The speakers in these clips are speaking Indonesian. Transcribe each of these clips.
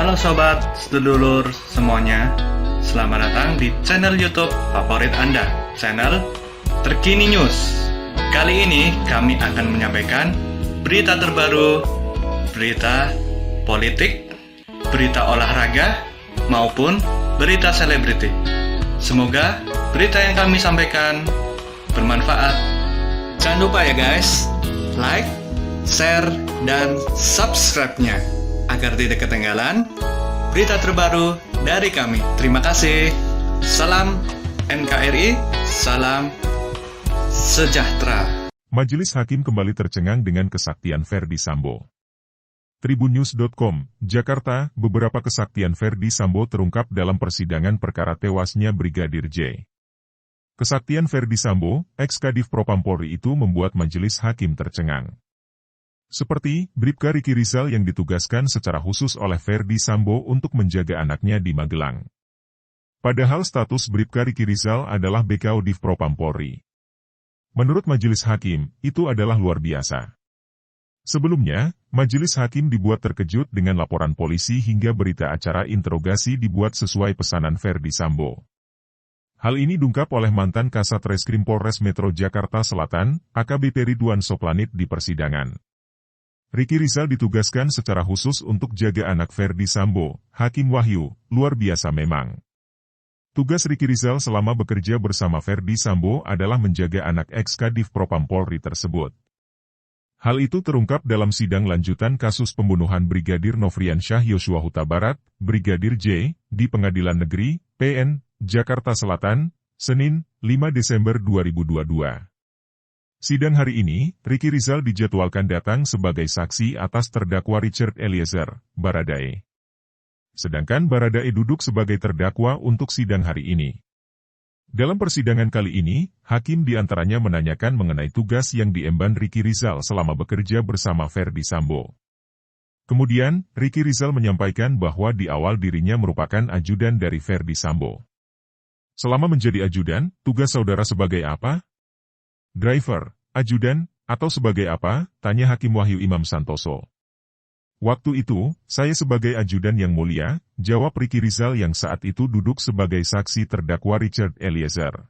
Halo sobat, sedulur semuanya. Selamat datang di channel YouTube favorit Anda, channel Terkini News. Kali ini kami akan menyampaikan berita terbaru, berita politik, berita olahraga, maupun berita selebriti. Semoga berita yang kami sampaikan bermanfaat. Jangan lupa ya guys, like, share, dan subscribe-nya agar tidak ketinggalan berita terbaru dari kami. Terima kasih. Salam NKRI, salam sejahtera. Majelis Hakim kembali tercengang dengan kesaktian Ferdy Sambo. Tribunnews.com, Jakarta, beberapa kesaktian Ferdy Sambo terungkap dalam persidangan perkara tewasnya Brigadir J. Kesaktian Ferdy Sambo, ex-Kadif Propam Polri itu membuat Majelis Hakim tercengang. Seperti Bribka Riki Rizal yang ditugaskan secara khusus oleh Ferdy Sambo untuk menjaga anaknya di Magelang. Padahal status Bribka Riki Rizal adalah BKO Div Propam Polri. Menurut Majelis Hakim, itu adalah luar biasa. Sebelumnya, Majelis Hakim dibuat terkejut dengan laporan polisi hingga berita acara interogasi dibuat sesuai pesanan Ferdy Sambo. Hal ini diungkap oleh mantan Kasat Reskrim Polres Metro Jakarta Selatan, AKBP Ridwan Soplanit di persidangan. Riki Rizal ditugaskan secara khusus untuk jaga anak Ferdy Sambo, Hakim Wahyu, luar biasa memang. Tugas Riki Rizal selama bekerja bersama Ferdy Sambo adalah menjaga anak ex-Kadif Propam Polri tersebut. Hal itu terungkap dalam sidang lanjutan kasus pembunuhan Brigadir Nofriansyah Yosua Huta Barat, Brigadir J, di Pengadilan Negeri, PN, Jakarta Selatan, Senin, 5 Desember 2022. Sidang hari ini, Riki Rizal dijadwalkan datang sebagai saksi atas terdakwa Richard Eliezer, Baradae. Sedangkan Baradae duduk sebagai terdakwa untuk sidang hari ini. Dalam persidangan kali ini, Hakim diantaranya menanyakan mengenai tugas yang diemban Riki Rizal selama bekerja bersama Ferdy Sambo. Kemudian, Riki Rizal menyampaikan bahwa di awal dirinya merupakan ajudan dari Ferdy Sambo. Selama menjadi ajudan, tugas saudara sebagai apa? Driver, ajudan, atau sebagai apa? Tanya Hakim Wahyu Imam Santoso. Waktu itu, saya sebagai ajudan yang mulia, jawab Riki Rizal yang saat itu duduk sebagai saksi terdakwa Richard Eliezer.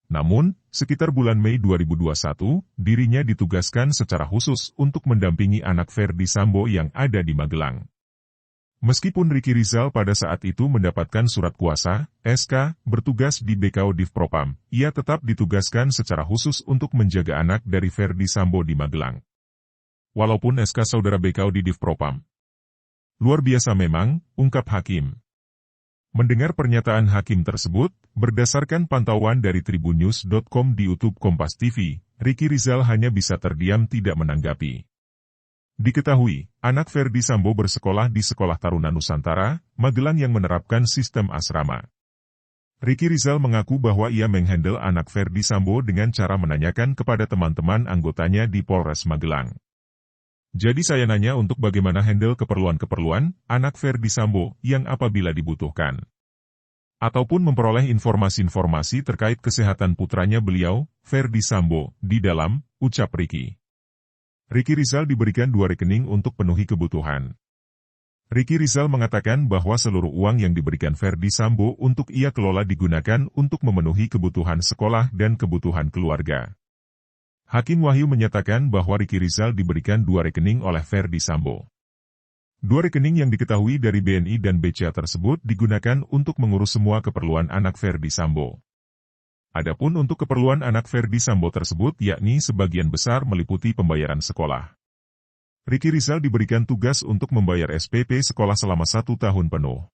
Namun, sekitar bulan Mei 2021, dirinya ditugaskan secara khusus untuk mendampingi anak Ferdy Sambo yang ada di Magelang. Meskipun Riki Rizal pada saat itu mendapatkan surat kuasa, SK, bertugas di BKO Div Propam, ia tetap ditugaskan secara khusus untuk menjaga anak dari Ferdy Sambo di Magelang. Walaupun SK saudara BKO di Div Propam. Luar biasa memang, ungkap Hakim. Mendengar pernyataan Hakim tersebut, berdasarkan pantauan dari Tribunnews.com di YouTube Kompas TV, Riki Rizal hanya bisa terdiam tidak menanggapi. Diketahui, anak Ferdy Sambo bersekolah di Sekolah Taruna Nusantara, Magelang yang menerapkan sistem asrama. Riki Rizal mengaku bahwa ia menghandle anak Ferdy Sambo dengan cara menanyakan kepada teman-teman anggotanya di Polres Magelang. Jadi saya nanya untuk bagaimana handle keperluan-keperluan anak Ferdy Sambo yang apabila dibutuhkan. Ataupun memperoleh informasi-informasi terkait kesehatan putranya beliau, Ferdy Sambo, di dalam, ucap Riki. Riki Rizal diberikan 2 rekening untuk penuhi kebutuhan. Riki Rizal mengatakan bahwa seluruh uang yang diberikan Ferdy Sambo untuk ia kelola digunakan untuk memenuhi kebutuhan sekolah dan kebutuhan keluarga. Hakim Wahyu menyatakan bahwa Riki Rizal diberikan 2 rekening oleh Ferdy Sambo. 2 rekening yang diketahui dari BNI dan BCA tersebut digunakan untuk mengurus semua keperluan anak Ferdy Sambo. Adapun untuk keperluan anak Ferdy Sambo tersebut yakni sebagian besar meliputi pembayaran sekolah. Riki Rizal diberikan tugas untuk membayar SPP sekolah selama 1 tahun penuh.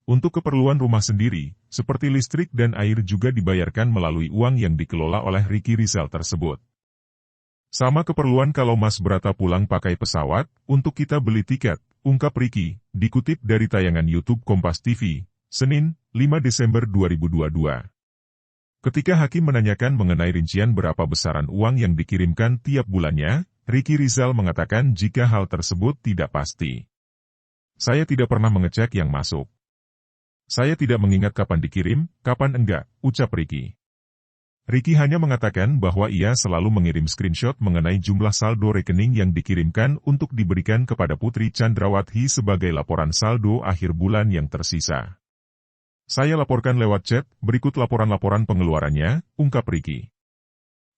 Untuk keperluan rumah sendiri, seperti listrik dan air juga dibayarkan melalui uang yang dikelola oleh Riki Rizal tersebut. Sama keperluan kalau Mas Brata pulang pakai pesawat, untuk kita beli tiket, ungkap Riki, dikutip dari tayangan YouTube Kompas TV, Senin, 5 Desember 2022. Ketika Hakim menanyakan mengenai rincian berapa besaran uang yang dikirimkan tiap bulannya, Riki Rizal mengatakan jika hal tersebut tidak pasti. Saya tidak pernah mengecek yang masuk. Saya tidak mengingat kapan dikirim, kapan enggak, ucap Riki. Ricky hanya mengatakan bahwa ia selalu mengirim screenshot mengenai jumlah saldo rekening yang dikirimkan untuk diberikan kepada Putri Chandrawati sebagai laporan saldo akhir bulan yang tersisa. Saya laporkan lewat chat, berikut laporan-laporan pengeluarannya, ungkap Ricky.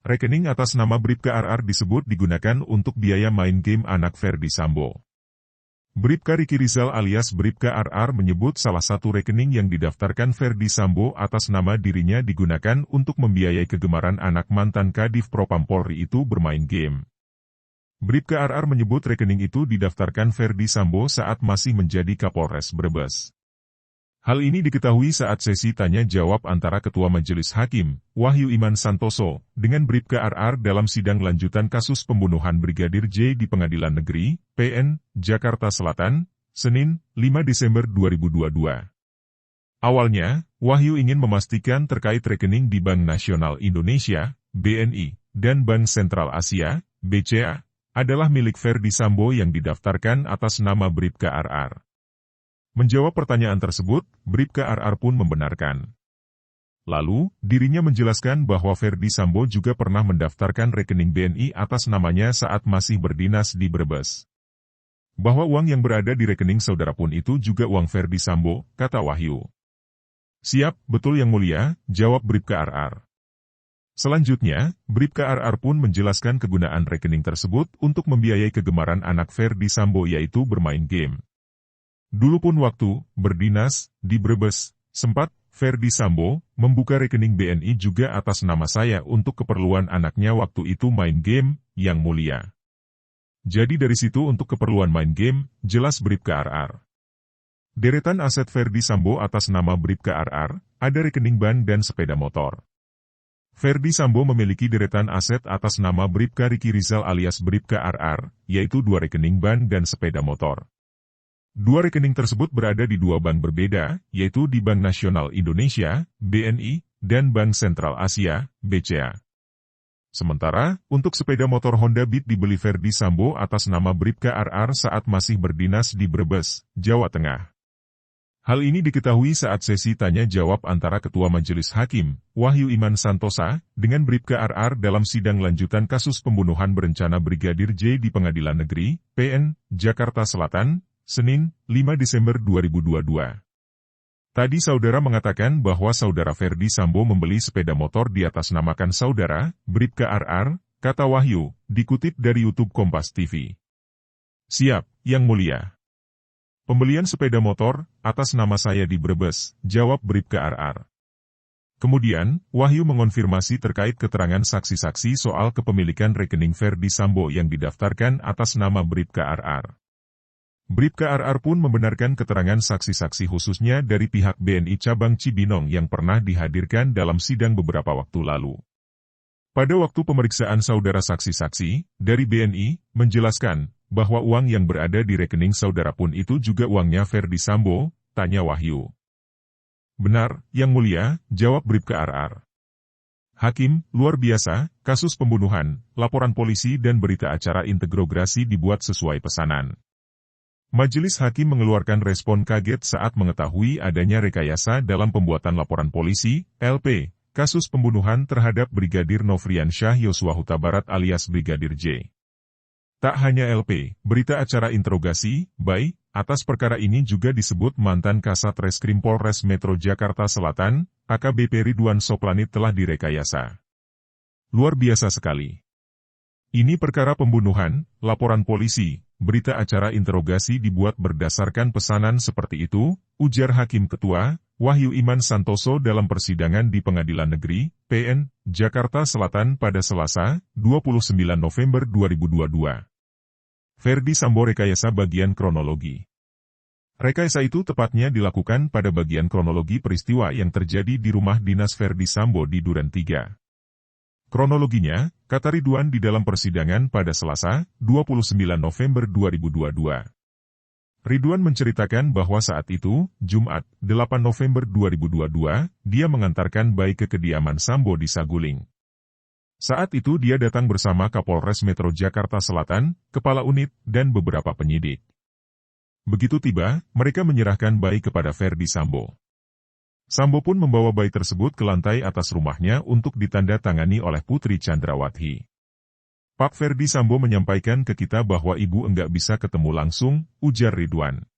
Rekening atas nama Bribka RR disebut digunakan untuk biaya main game anak Ferdy Sambo. Bribka Ricky Rizal alias Bribka RR menyebut salah satu rekening yang didaftarkan Ferdy Sambo atas nama dirinya digunakan untuk membiayai kegemaran anak mantan Kadif Propam Polri itu bermain game. Bribka RR menyebut rekening itu didaftarkan Ferdy Sambo saat masih menjadi Kapolres Brebes. Hal ini diketahui saat sesi tanya-jawab antara Ketua Majelis Hakim, Wahyu Iman Santoso, dengan Bribka RR dalam sidang lanjutan kasus pembunuhan Brigadir J di Pengadilan Negeri, PN, Jakarta Selatan, Senin, 5 Desember 2022. Awalnya, Wahyu ingin memastikan terkait rekening di Bank Nasional Indonesia, BNI, dan Bank Sentral Asia, BCA, adalah milik Ferdy Sambo yang didaftarkan atas nama Bribka RR. Menjawab pertanyaan tersebut, Bribka RR pun membenarkan. Lalu, dirinya menjelaskan bahwa Ferdy Sambo juga pernah mendaftarkan rekening BNI atas namanya saat masih berdinas di Brebes. Bahwa uang yang berada di rekening saudara pun itu juga uang Ferdy Sambo, kata Wahyu. Siap, betul Yang Mulia, jawab Bribka RR. Selanjutnya, Bribka RR pun menjelaskan kegunaan rekening tersebut untuk membiayai kegemaran anak Ferdy Sambo yaitu bermain game. Dulu pun waktu berdinas di Brebes, sempat Ferdy Sambo membuka rekening BNI juga atas nama saya untuk keperluan anaknya waktu itu main game, Yang Mulia. Jadi dari situ untuk keperluan main game, jelas Bribka RR. Deretan aset Ferdy Sambo atas nama Bribka RR, ada rekening ban dan sepeda motor. Ferdy Sambo memiliki deretan aset atas nama Bribka Ricky Rizal alias Bribka RR, yaitu 2 rekening ban dan sepeda motor. 2 rekening tersebut berada di 2 bank berbeda, yaitu di Bank Nasional Indonesia, BNI, dan Bank Sentral Asia, BCA. Sementara, untuk sepeda motor Honda Beat dibeli Ferdy Sambo atas nama Bribka RR saat masih berdinas di Brebes, Jawa Tengah. Hal ini diketahui saat sesi tanya-jawab antara Ketua Majelis Hakim, Wahyu Iman Santosa, dengan Bribka RR dalam sidang lanjutan kasus pembunuhan berencana Brigadir J di Pengadilan Negeri, PN, Jakarta Selatan, Senin, 5 Desember 2022. Tadi saudara mengatakan bahwa saudara Ferdy Sambo membeli sepeda motor di atas namakan saudara, Bribka RR, kata Wahyu, dikutip dari YouTube Kompas TV. Siap, Yang Mulia. Pembelian sepeda motor, atas nama saya di Brebes, jawab Bribka RR. Kemudian, Wahyu mengonfirmasi terkait keterangan saksi-saksi soal kepemilikan rekening Ferdy Sambo yang didaftarkan atas nama Bribka RR. Bribka RR pun membenarkan keterangan saksi-saksi khususnya dari pihak BNI Cabang Cibinong yang pernah dihadirkan dalam sidang beberapa waktu lalu. Pada waktu pemeriksaan saudara saksi-saksi, dari BNI, menjelaskan bahwa uang yang berada di rekening saudara pun itu juga uangnya Ferdy Sambo, tanya Wahyu. Benar, Yang Mulia, jawab Bribka RR. Hakim, luar biasa, kasus pembunuhan, laporan polisi dan berita acara integrograsi dibuat sesuai pesanan. Majelis Hakim mengeluarkan respon kaget saat mengetahui adanya rekayasa dalam pembuatan laporan polisi, LP, kasus pembunuhan terhadap Brigadir Nofriansyah Yosua Huta Barat alias Brigadir J. Tak hanya LP, berita acara interogasi, BAI, atas perkara ini juga disebut mantan Kasat Reskrim Polres Metro Jakarta Selatan, AKBP Ridwan Soplanit telah direkayasa. Luar biasa sekali. Ini perkara pembunuhan, laporan polisi. Berita acara interogasi dibuat berdasarkan pesanan seperti itu, ujar Hakim Ketua, Wahyu Iman Santoso dalam persidangan di Pengadilan Negeri, PN, Jakarta Selatan pada Selasa, 29 November 2022. Ferdy Sambo rekayasa bagian kronologi. Rekayasa itu tepatnya dilakukan pada bagian kronologi peristiwa yang terjadi di rumah dinas Ferdy Sambo di Duren 3. Kronologinya, kata Ridwan di dalam persidangan pada Selasa, 29 November 2022. Ridwan menceritakan bahwa saat itu, Jumat, 8 November 2022, dia mengantarkan BAI ke kediaman Sambo di Saguling. Saat itu dia datang bersama Kapolres Metro Jakarta Selatan, Kepala Unit, dan beberapa penyidik. Begitu tiba, mereka menyerahkan BAI kepada Ferdy Sambo. Sambo pun membawa bayi tersebut ke lantai atas rumahnya untuk ditandatangani oleh Putri Chandrawati. Pak Ferdi Sambo menyampaikan ke kita bahwa ibu enggak bisa ketemu langsung, ujar Ridwan.